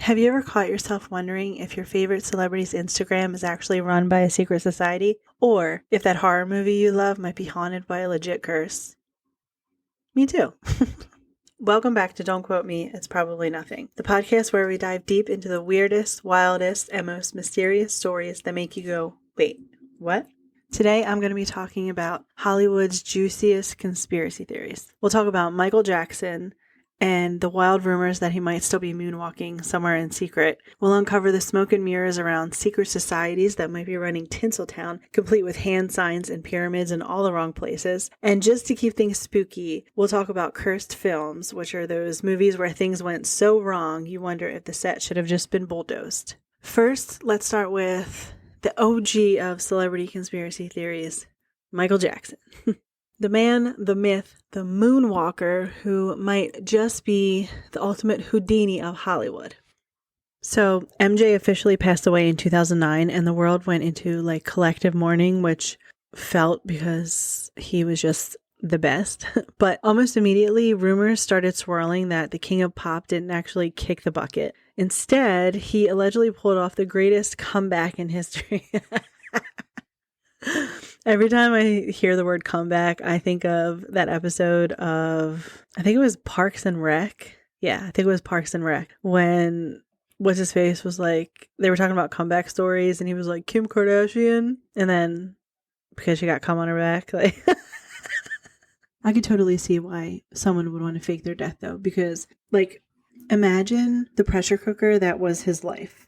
Have you ever caught yourself wondering if your favorite celebrity's Instagram is actually run by a secret society? Or if that horror movie you love might be haunted by a legit curse? Me too. Welcome back to Don't Quote Me, It's Probably Nothing, the podcast where we dive deep into the weirdest, wildest, and most mysterious stories that make you go, wait, what? Today, I'm going to be talking about Hollywood's juiciest conspiracy theories. We'll talk about Michael Jackson and the wild rumors that he might still be moonwalking somewhere in secret. We'll uncover the smoke and mirrors around secret societies that might be running Tinseltown, complete with hand signs and pyramids in all the wrong places. And just to keep things spooky, we'll talk about cursed films, which are those movies where things went so wrong you wonder if the set should have just been bulldozed. First, let's start with the OG of celebrity conspiracy theories, Michael Jackson. The man, the myth, the moonwalker who might just be the ultimate Houdini of Hollywood. So MJ officially passed away in 2009 and the world went into collective mourning, which felt because he was just the best. But almost immediately, rumors started swirling that the king of pop didn't actually kick the bucket. Instead, he allegedly pulled off the greatest comeback in history. Every time I hear the word comeback, I think of that episode of, I think it was Parks and Rec. Yeah, I think it was Parks and Rec. When what's his face was like, they were talking about comeback stories and he was like, Kim Kardashian. And then because she got cum on her back, I could totally see why someone would want to fake their death though. Because imagine the pressure cooker that was his life.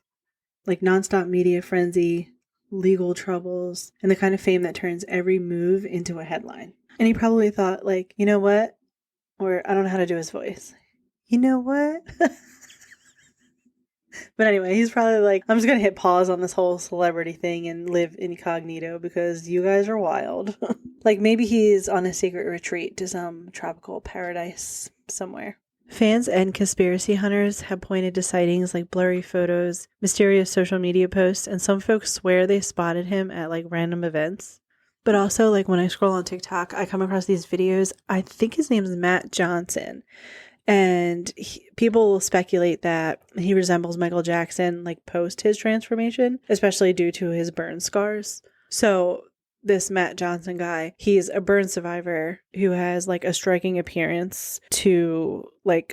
Nonstop media frenzy, legal troubles, and the kind of fame that turns every move into a headline. And he probably thought, you know what? Or I don't know how to do his voice. You know what? But anyway, he's probably I'm just going to hit pause on this whole celebrity thing and live incognito because you guys are wild. Maybe he's on a secret retreat to some tropical paradise somewhere. Fans and conspiracy hunters have pointed to sightings like blurry photos, mysterious social media posts, and some folks swear they spotted him at random events. But also when I scroll on TikTok, I come across these videos. I think his name is Matt Johnson. And people will speculate that he resembles Michael Jackson post his transformation, especially due to his burn scars. So this Matt Johnson guy, he's a burn survivor who has a striking appearance to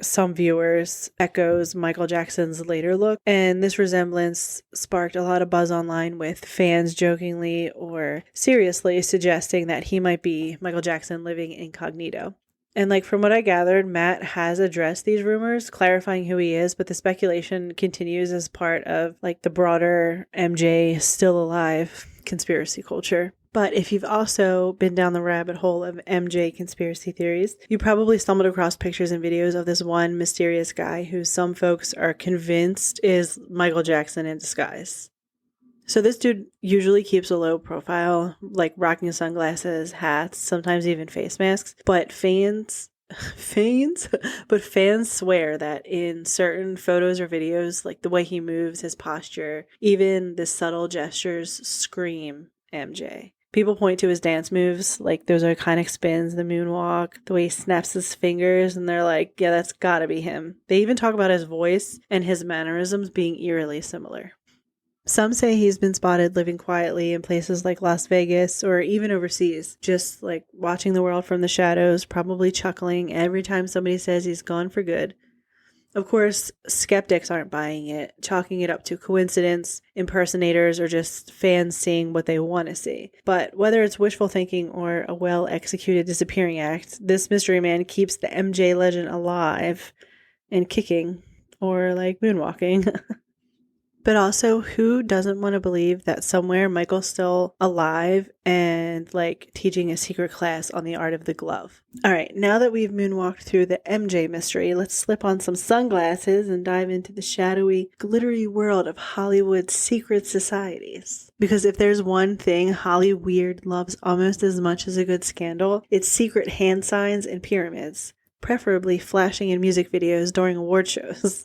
some viewers echoes Michael Jackson's later look. And this resemblance sparked a lot of buzz online with fans jokingly or seriously suggesting that he might be Michael Jackson living incognito. And from what I gathered, Matt has addressed these rumors, clarifying who he is, but the speculation continues as part of the broader MJ still alive conspiracy culture. But if you've also been down the rabbit hole of MJ conspiracy theories, you probably stumbled across pictures and videos of this one mysterious guy who some folks are convinced is Michael Jackson in disguise. So this dude usually keeps a low profile, rocking sunglasses, hats, sometimes even face masks. But fans swear that in certain photos or videos, the way he moves, his posture, even the subtle gestures scream MJ. People point to his dance moves, those iconic spins, the moonwalk, the way he snaps his fingers, and they're yeah, that's gotta be him. They even talk about his voice and his mannerisms being eerily similar. Some say he's been spotted living quietly in places like Las Vegas or even overseas, just watching the world from the shadows, probably chuckling every time somebody says he's gone for good. Of course, skeptics aren't buying it, chalking it up to coincidence, impersonators, or just fans seeing what they want to see. But whether it's wishful thinking or a well-executed disappearing act, this mystery man keeps the MJ legend alive and kicking, or moonwalking. But also, who doesn't want to believe that somewhere Michael's still alive and teaching a secret class on the art of the glove? All right, now that we've moonwalked through the MJ mystery, let's slip on some sunglasses and dive into the shadowy, glittery world of Hollywood's secret societies. Because if there's one thing Hollyweird loves almost as much as a good scandal, it's secret hand signs and pyramids, preferably flashing in music videos during award shows.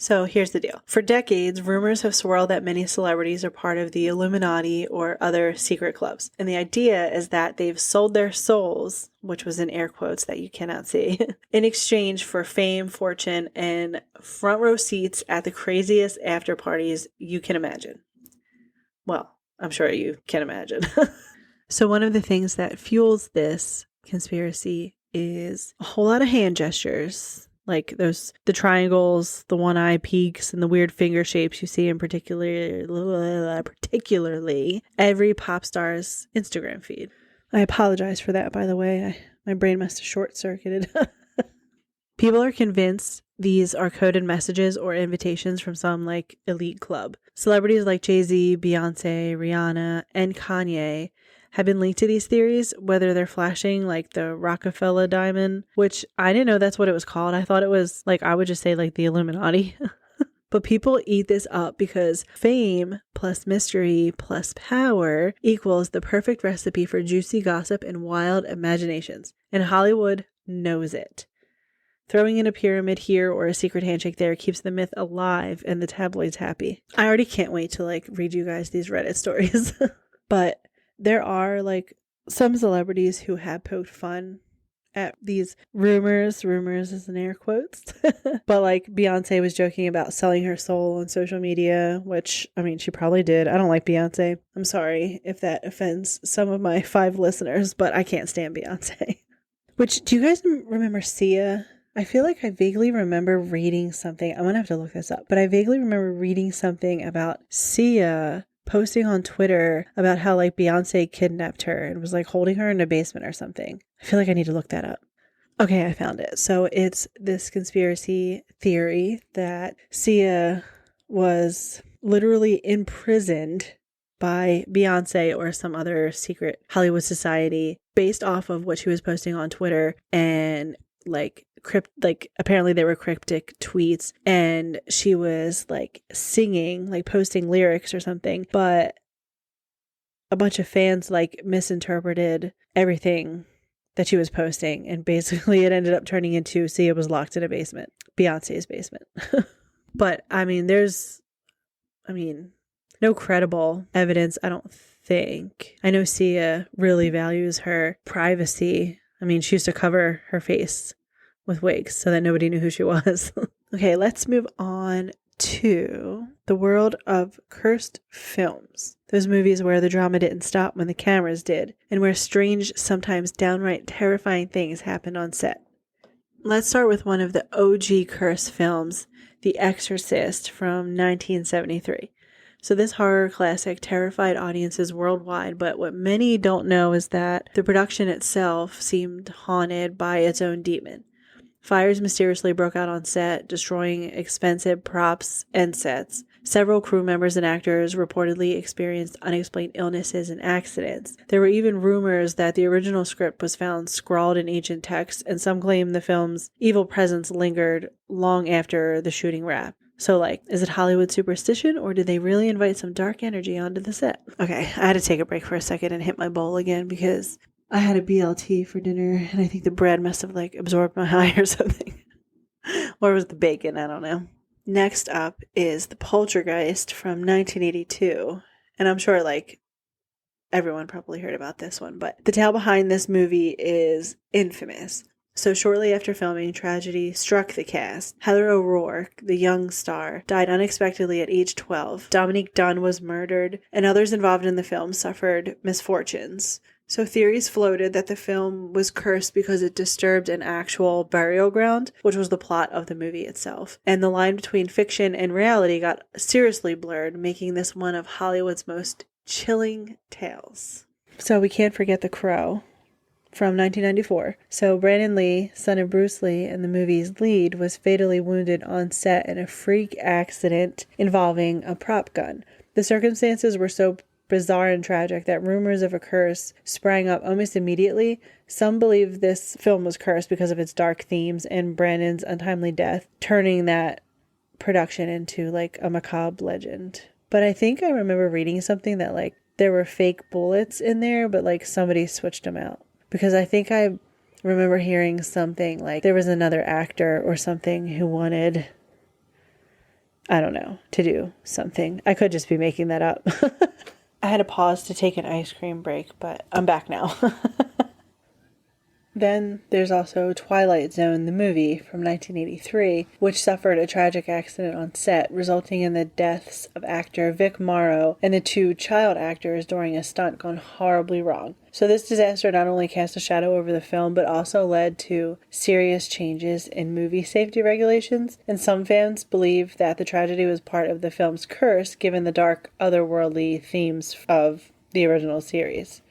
So here's the deal. For decades, rumors have swirled that many celebrities are part of the Illuminati or other secret clubs. And the idea is that they've sold their souls, which was in air quotes that you cannot see, in exchange for fame, fortune, and front row seats at the craziest after parties you can imagine. Well, I'm sure you can imagine. So one of the things that fuels this conspiracy is a whole lot of hand gestures. Like the triangles, the one-eye peaks, and the weird finger shapes you see in particularly every pop star's Instagram feed. I apologize for that, by the way. My brain must have short-circuited. People are convinced these are coded messages or invitations from some like elite club. Celebrities like Jay-Z, Beyonce, Rihanna, and Kanye have been linked to these theories, whether they're flashing like the Rockefeller diamond, which I didn't know that's what it was called. I thought it was like, I would just say like the Illuminati. But people eat this up because fame plus mystery plus power equals the perfect recipe for juicy gossip and wild imaginations. And Hollywood knows it. Throwing in a pyramid here or a secret handshake there keeps the myth alive and the tabloids happy. I already can't wait to like read you guys these Reddit stories. But there are like some celebrities who have poked fun at these rumors is in air quotes. But like Beyonce was joking about selling her soul on social media, which I mean, she probably did. I don't like Beyonce. I'm sorry if that offends some of my 5 listeners, but I can't stand Beyonce. Which, do you guys remember Sia? I feel like I vaguely remember reading something. I'm going to have to look this up, but I vaguely remember reading something about Sia posting on Twitter about how like Beyonce kidnapped her and was like holding her in a basement or something. I feel like I need to look that up. Okay, I found it. So it's this conspiracy theory that Sia was literally imprisoned by Beyonce or some other secret Hollywood society based off of what she was posting on Twitter, and apparently they were cryptic tweets, and she was like singing, like posting lyrics or something, but a bunch of fans like misinterpreted everything that she was posting, and basically it ended up turning into Sia was locked in a basement, Beyonce's basement. But I mean, no credible evidence, I don't think. I know Sia really values her privacy. I mean, she used to cover her face with wigs so that nobody knew who she was. Okay, let's move on to the world of cursed films. Those movies where the drama didn't stop when the cameras did, and where strange, sometimes downright terrifying things happened on set. Let's start with one of the OG cursed films, The Exorcist from 1973. So this horror classic terrified audiences worldwide, but what many don't know is that the production itself seemed haunted by its own demon. Fires mysteriously broke out on set, destroying expensive props and sets. Several crew members and actors reportedly experienced unexplained illnesses and accidents. There were even rumors that the original script was found scrawled in ancient texts, and some claim the film's evil presence lingered long after the shooting wrapped. So, like, is it Hollywood superstition, or did they really invite some dark energy onto the set? Okay, I had to take a break for a second and hit my bowl again because I had a BLT for dinner, and I think the bread must have, like, absorbed my eye or something. Or it was the bacon, I don't know. Next up is The Poltergeist from 1982. And I'm sure, like, everyone probably heard about this one, but the tale behind this movie is infamous. So shortly after filming, tragedy struck the cast. Heather O'Rourke, the young star, died unexpectedly at age 12. Dominique Dunne was murdered, and others involved in the film suffered misfortunes. So theories floated that the film was cursed because it disturbed an actual burial ground, which was the plot of the movie itself. And the line between fiction and reality got seriously blurred, making this one of Hollywood's most chilling tales. So we can't forget The Crow from 1994. So Brandon Lee, son of Bruce Lee and the movie's lead, was fatally wounded on set in a freak accident involving a prop gun. The circumstances were so bizarre and tragic that rumors of a curse sprang up almost immediately. Some believe this film was cursed because of its dark themes and Brandon's untimely death, turning that production into like a macabre legend. But I think I remember reading something that like there were fake bullets in there, but like somebody switched them out. Because I think I remember hearing something like there was another actor or something who wanted I don't know, to do something. I could just be making that up. I had to pause to take an ice cream break, but I'm back now. Then there's also Twilight Zone, the movie from 1983, which suffered a tragic accident on set, resulting in the deaths of actor Vic Morrow and the 2 child actors during a stunt gone horribly wrong. So this disaster not only cast a shadow over the film, but also led to serious changes in movie safety regulations, and some fans believe that the tragedy was part of the film's curse, given the dark, otherworldly themes of the original series.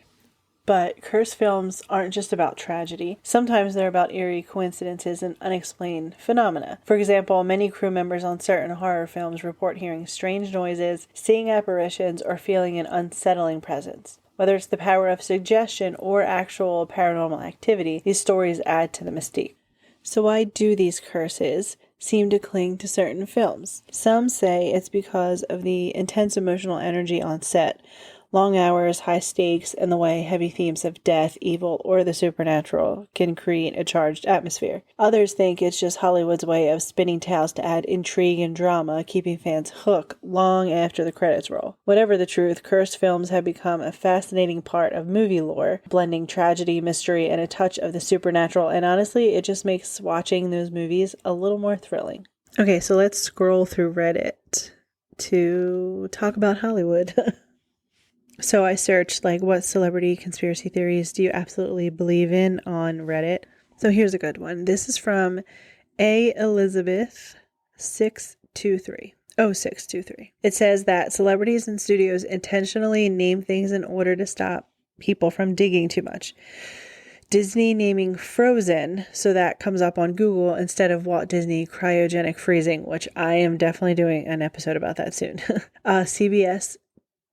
But cursed films aren't just about tragedy. Sometimes they're about eerie coincidences and unexplained phenomena. For example, many crew members on certain horror films report hearing strange noises, seeing apparitions, or feeling an unsettling presence. Whether it's the power of suggestion or actual paranormal activity, these stories add to the mystique. So why do these curses seem to cling to certain films? Some say it's because of the intense emotional energy on set. Long hours, high stakes, and the way heavy themes of death, evil, or the supernatural can create a charged atmosphere. Others think it's just Hollywood's way of spinning tales to add intrigue and drama, keeping fans hooked long after the credits roll. Whatever the truth, cursed films have become a fascinating part of movie lore, blending tragedy, mystery, and a touch of the supernatural, and honestly, it just makes watching those movies a little more thrilling. Okay, so let's scroll through Reddit to talk about Hollywood. So I searched, what celebrity conspiracy theories do you absolutely believe in on Reddit? So here's a good one. This is from A. Elizabeth 623. Oh, 623. It says that celebrities and studios intentionally name things in order to stop people from digging too much. Disney naming Frozen, so that comes up on Google instead of Walt Disney cryogenic freezing, which I am definitely doing an episode about that soon. CBS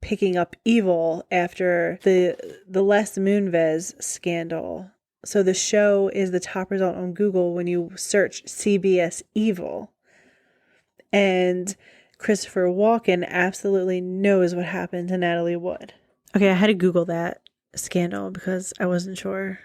picking up Evil after the Les Moonves scandal. So the show is the top result on Google when you search CBS Evil. And Christopher Walken absolutely knows what happened to Natalie Wood. Okay, I had to Google that scandal because I wasn't sure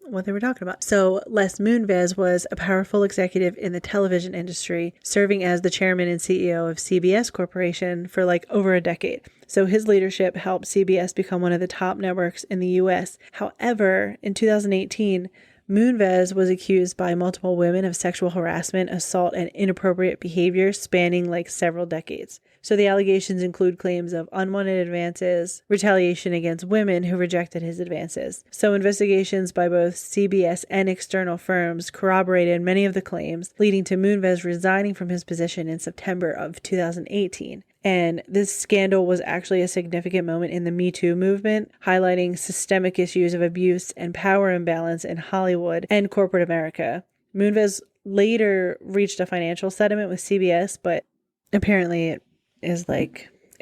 what they were talking about. So Les Moonves was a powerful executive in the television industry, serving as the chairman and CEO of CBS Corporation for over a decade. So his leadership helped CBS become one of the top networks in the US. However, in 2018, Moonves was accused by multiple women of sexual harassment, assault, and inappropriate behavior spanning several decades. So the allegations include claims of unwanted advances, retaliation against women who rejected his advances. So investigations by both CBS and external firms corroborated many of the claims, leading to Moonves resigning from his position in September of 2018. And this scandal was actually a significant moment in the Me Too movement, highlighting systemic issues of abuse and power imbalance in Hollywood and corporate America. Moonves later reached a financial settlement with CBS, but apparently it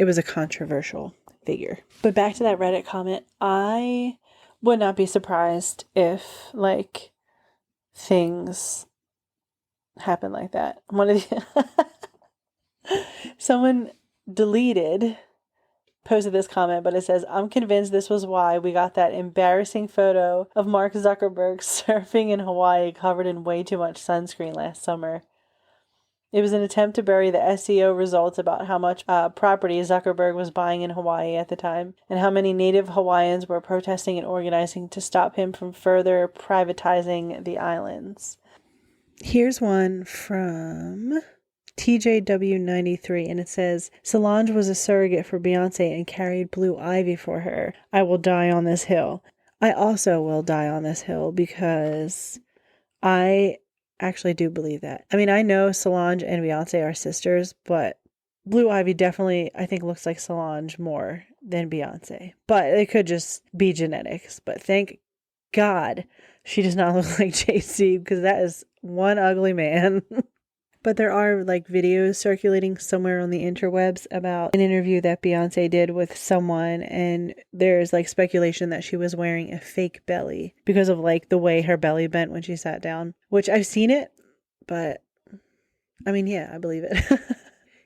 was a controversial figure. But back to that Reddit comment, I would not be surprised if things happen like that. One of the someone posted this comment, but it says, I'm convinced this was why we got that embarrassing photo of Mark Zuckerberg surfing in Hawaii covered in way too much sunscreen last summer. It was an attempt to bury the SEO results about how much property Zuckerberg was buying in Hawaii at the time, and how many native Hawaiians were protesting and organizing to stop him from further privatizing the islands. Here's one from TJW93, and it says, Solange was a surrogate for Beyonce and carried Blue Ivy for her. I will die on this hill. I also will die on this hill because I actually do believe that. I mean, I know Solange and Beyonce are sisters, but Blue Ivy definitely, I think, looks like Solange more than Beyonce. But it could just be genetics. But thank God she does not look like Jay-Z, because that is one ugly man. But there are videos circulating somewhere on the interwebs about an interview that Beyonce did with someone, and there's speculation that she was wearing a fake belly because of the way her belly bent when she sat down, which I've seen it, but I mean, yeah, I believe it.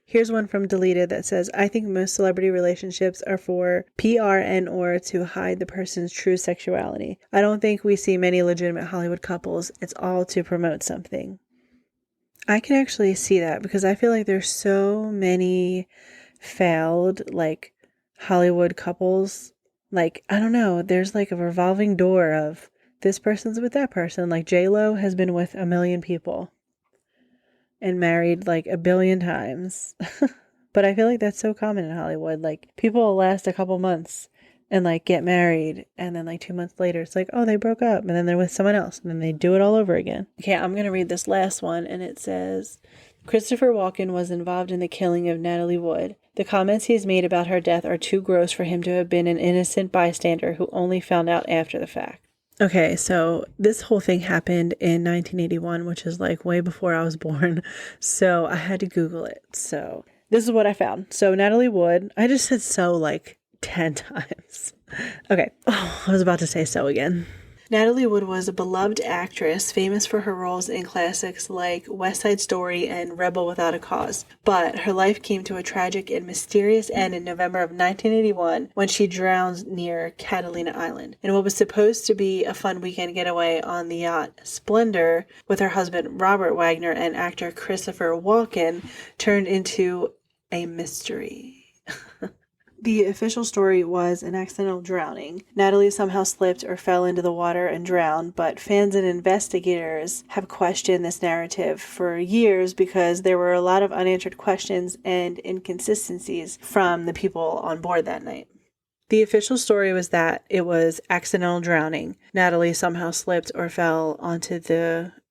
Here's one from Deleted that says, I think most celebrity relationships are for PR and or to hide the person's true sexuality. I don't think we see many legitimate Hollywood couples. It's all to promote something. I can actually see that because I feel like there's so many failed, like, Hollywood couples. Like, I don't know, there's like a revolving door of this person's with that person. Like, J-Lo has been with a million people and married like a billion times. But I feel like that's so common in Hollywood. Like, people will last a couple months and like get married, and then like 2 months later it's like, oh, they broke up, and then they're with someone else, and then they do it all over again. Okay, I'm gonna read this last one, and it says, Christopher Walken was involved in the killing of Natalie Wood. The comments he's made about her death are too gross for him to have been an innocent bystander who only found out after the fact. Okay, so this whole thing happened in 1981, which is like way before I was born. So I had to Google it. So this is what I found. So Natalie Wood, I just said so like 10 times. Okay. Oh, I was about to say so again. Natalie Wood was a beloved actress, famous for her roles in classics like West Side Story and Rebel Without a Cause. But her life came to a tragic and mysterious end in November of 1981 when she drowned near Catalina Island. In what was supposed to be a fun weekend getaway on the yacht Splendor with her husband Robert Wagner and actor Christopher Walken turned into a mystery. The official story was an accidental drowning. Natalie somehow slipped or fell into the water and drowned, but fans and investigators have questioned this narrative for years because there were a lot of unanswered questions and inconsistencies from the people on board that night. The official story was that it was accidental drowning. Natalie somehow slipped or fell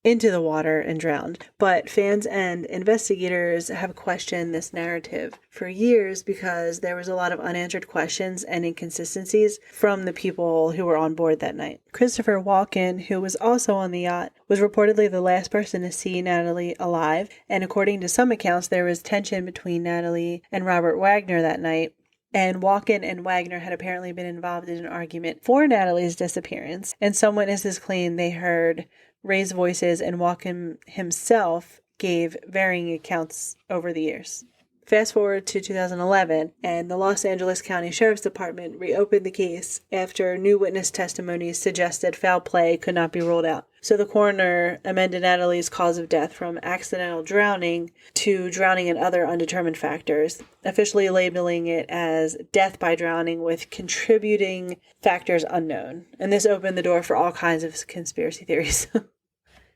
into the water and drowned. But fans and investigators have questioned this narrative for years because there was a lot of unanswered questions and inconsistencies from the people who were on board that night. Christopher Walken, who was also on the yacht, was reportedly the last person to see Natalie alive, and according to some accounts, there was tension between Natalie and Robert Wagner that night. And Walken and Wagner had apparently been involved in an argument for Natalie's disappearance, and some witnesses claim they heard raised voices, and Walken himself gave varying accounts over the years. Fast forward to 2011, and the Los Angeles County Sheriff's Department reopened the case after new witness testimonies suggested foul play could not be ruled out. So the coroner amended Natalie's cause of death from accidental drowning to drowning and other undetermined factors, officially labeling it as death by drowning with contributing factors unknown. And this opened the door for all kinds of conspiracy theories.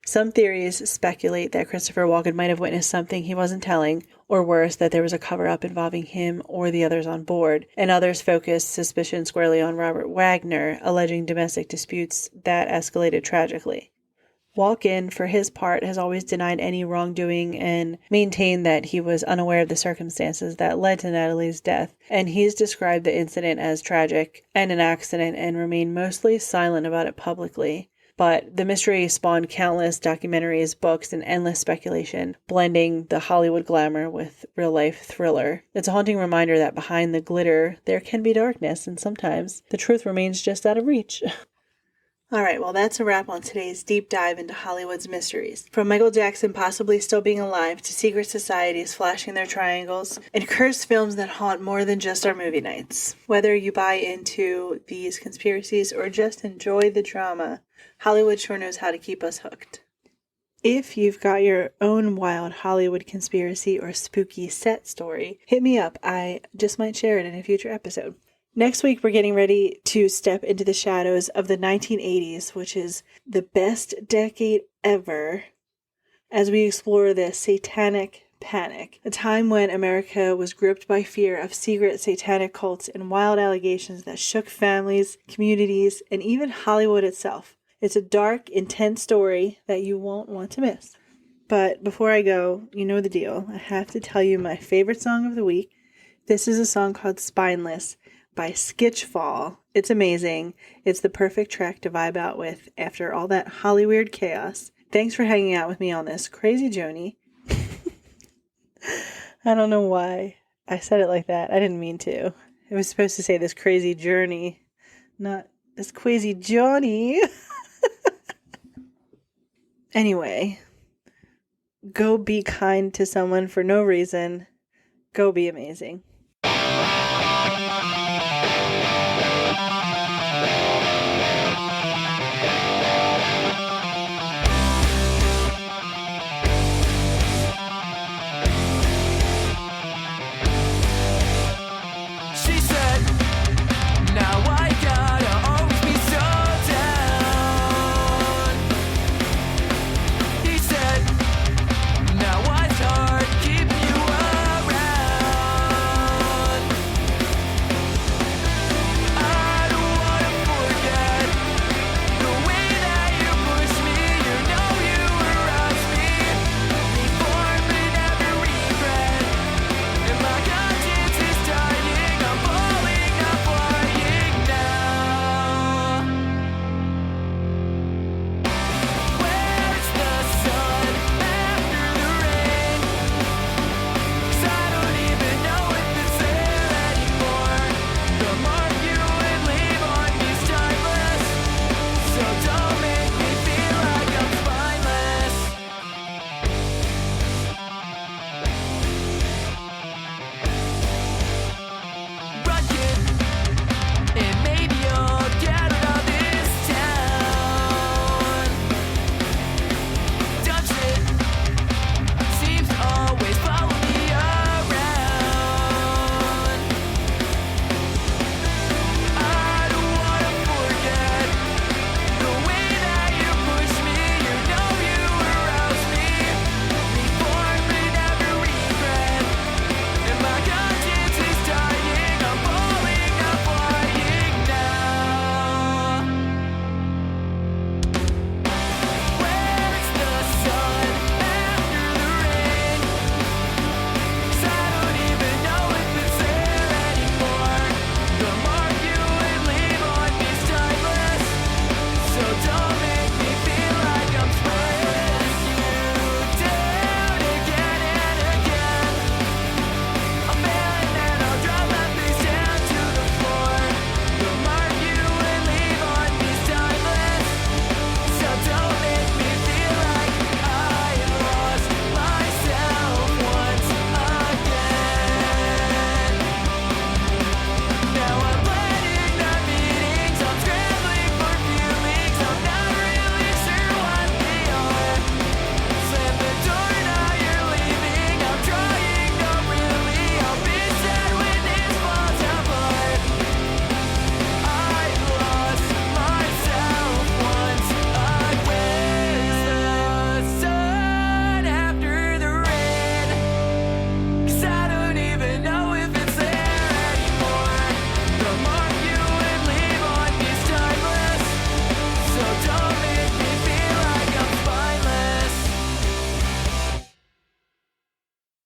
Some theories speculate that Christopher Walken might have witnessed something he wasn't telling, or worse, that there was a cover-up involving him or the others on board, and others focused suspicion squarely on Robert Wagner, alleging domestic disputes that escalated tragically. Walken, for his part, has always denied any wrongdoing and maintained that he was unaware of the circumstances that led to Natalie's death, and he's described the incident as tragic and an accident and remained mostly silent about it publicly. But the mystery spawned countless documentaries, books, and endless speculation, blending the Hollywood glamour with real-life thriller. It's a haunting reminder that behind the glitter, there can be darkness, and sometimes the truth remains just out of reach. Alright, well that's a wrap on today's deep dive into Hollywood's mysteries. From Michael Jackson possibly still being alive to secret societies flashing their triangles and cursed films that haunt more than just our movie nights. Whether you buy into these conspiracies or just enjoy the drama, Hollywood sure knows how to keep us hooked. If you've got your own wild Hollywood conspiracy or spooky set story, hit me up. I just might share it in a future episode. Next week, we're getting ready to step into the shadows of the 1980s, which is the best decade ever, as we explore the Satanic Panic, a time when America was gripped by fear of secret satanic cults and wild allegations that shook families, communities, and even Hollywood itself. It's a dark, intense story that you won't want to miss. But before I go, you know the deal. I have to tell you my favorite song of the week. This is a song called Spineless by Skitchfall. It's amazing. It's the perfect track to vibe out with after all that Hollyweird chaos. Thanks for hanging out with me on this crazy journey. I don't know why I said it like that. I didn't mean to. I was supposed to say this crazy journey, not this crazy Johnny. Anyway, go be kind to someone for no reason. Go be amazing.